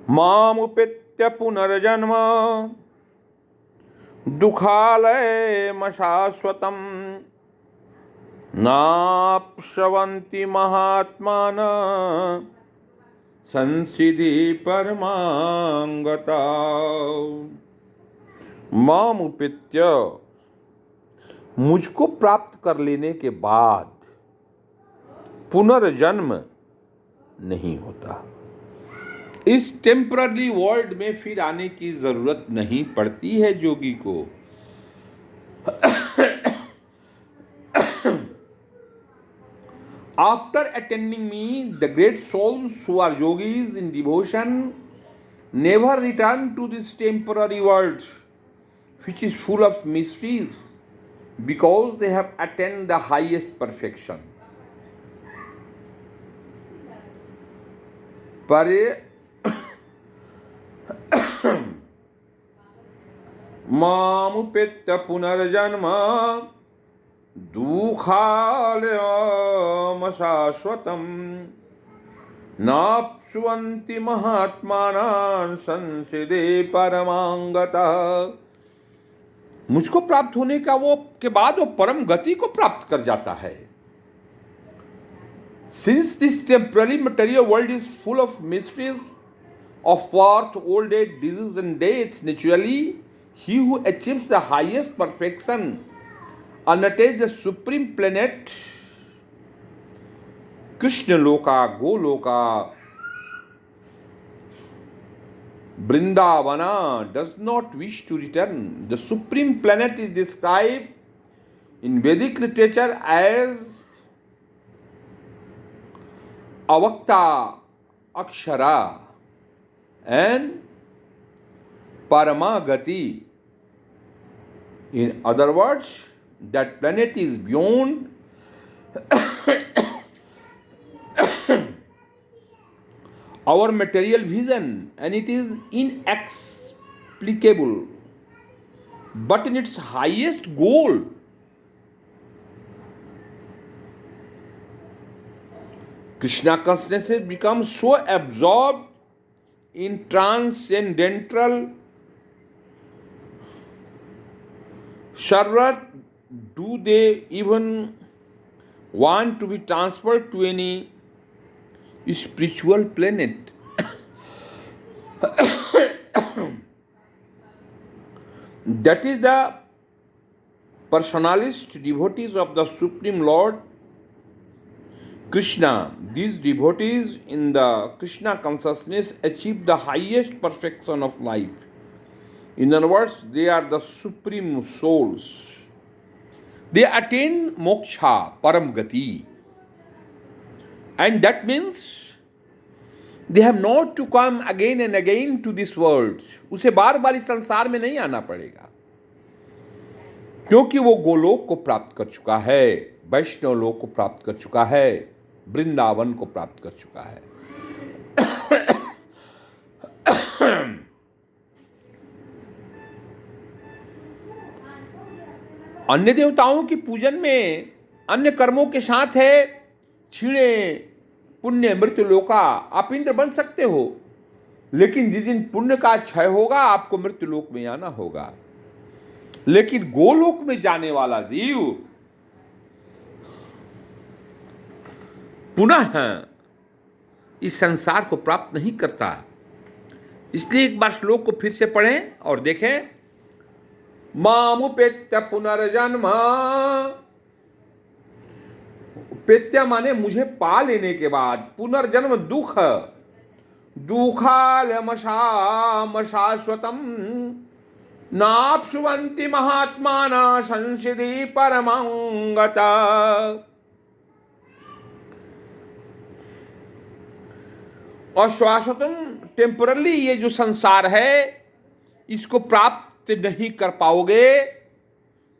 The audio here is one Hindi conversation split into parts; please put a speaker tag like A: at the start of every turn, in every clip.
A: मामुपेत्य पुनर्जन्म दुःखालयमशाश्वतं नाप्स्यन्ति महात्मानः संसिद्धि परमां गताः। मामुपेत्य, मुझको प्राप्त कर लेने के बाद पुनर्जन्म नहीं होता। इस टेम्पररी वर्ल्ड में फिर आने की जरूरत नहीं पड़ती है योगी को। After attending me, the great souls who are yogis in devotion never return to this temporary world, which is full of mysteries, because they have attained the highest perfection. परे मामुपेत्य पुनर्जन्म दुःखालयमशाश्वतं नाप्स्यन्ति महात्मानां संसिद्धि परमां गतः। मुझको प्राप्त होने का के बाद वो परम गति को प्राप्त कर जाता है। Since this temporary material world is full of mysteries of birth, old age, disease and death, naturally, he who achieves the highest perfection and attains the supreme planet, Krishna Loka, Goloka, Vrindavana, does not wish to return. The supreme planet is described in Vedic literature as Avakta, Akshara and Paramagati. In other words, that planet is beyond our material vision and it is inexplicable. But in its highest goal, Krishna consciousness becomes so absorbed in transcendental server, do they even want to be transferred to any spiritual planet? That is the personalist devotees of the Supreme Lord Krishna. These devotees in the Krishna consciousness achieve the highest perfection of life. In other words, they are the supreme souls. They attain moksha, param gati. And that means they have not to come again and again to this world. उसे बार बार इस संसार में नहीं आना पड़ेगा, क्योंकि वो गोलोक को प्राप्त कर चुका है, वैष्णव लोक को प्राप्त कर चुका है, वृंदावन को प्राप्त कर चुका है। अन्य देवताओं की पूजन में अन्य कर्मों के साथ है क्षीणे पुण्य मृत्यु लोका। आप इंद्र बन सकते हो, लेकिन जिस दिन पुण्य का क्षय होगा आपको मृत्यु लोक में आना होगा। लेकिन गोलोक में जाने वाला जीव पुनः इस संसार को प्राप्त नहीं करता। इसलिए एक बार श्लोक को फिर से पढ़ें और देखें। मामुपेत्य पुनर्जन्म, पेत्य माने मुझे पा लेने के बाद, पुनर्जन्म दुख, दुःखालयमशाश्वतं नाप्स्यन्ति महात्मानः संसिद्धि परमां गतः। और शाश्वतम टेम्परली ये जो संसार है इसको प्राप्त नहीं कर पाओगे,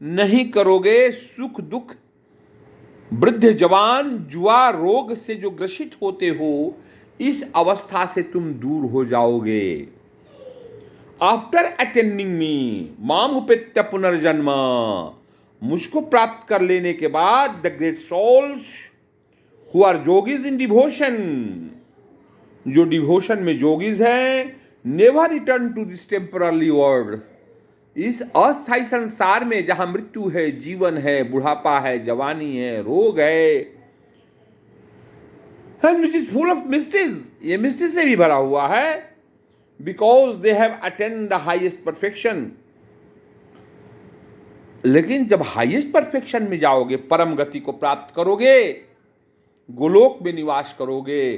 A: नहीं करोगे। सुख दुख, वृद्ध जवान, जुआ रोग से जो ग्रसित होते हो, इस अवस्था से तुम दूर हो जाओगे। आफ्टर अटेंडिंग मी मामुपेत्य पुनर्जन्म, मुझको प्राप्त कर लेने के बाद the great souls who are yogis in devotion, जो डिवोशन में जोगीज हैं, never return to this temporary world, इस अस्थायी संसार में जहां मृत्यु है, जीवन है, बुढ़ापा है, जवानी है, रोग है, and which is full of mysteries, ये मिस्ट्री से भी भरा हुआ है, because they have attend the highest perfection. लेकिन जब हाईएस्ट परफेक्शन में जाओगे, परम गति को प्राप्त करोगे, गोलोक में निवास करोगे,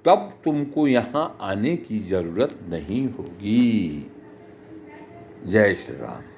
A: तब तुमको यहां आने की जरूरत नहीं होगी। जय श्री राम।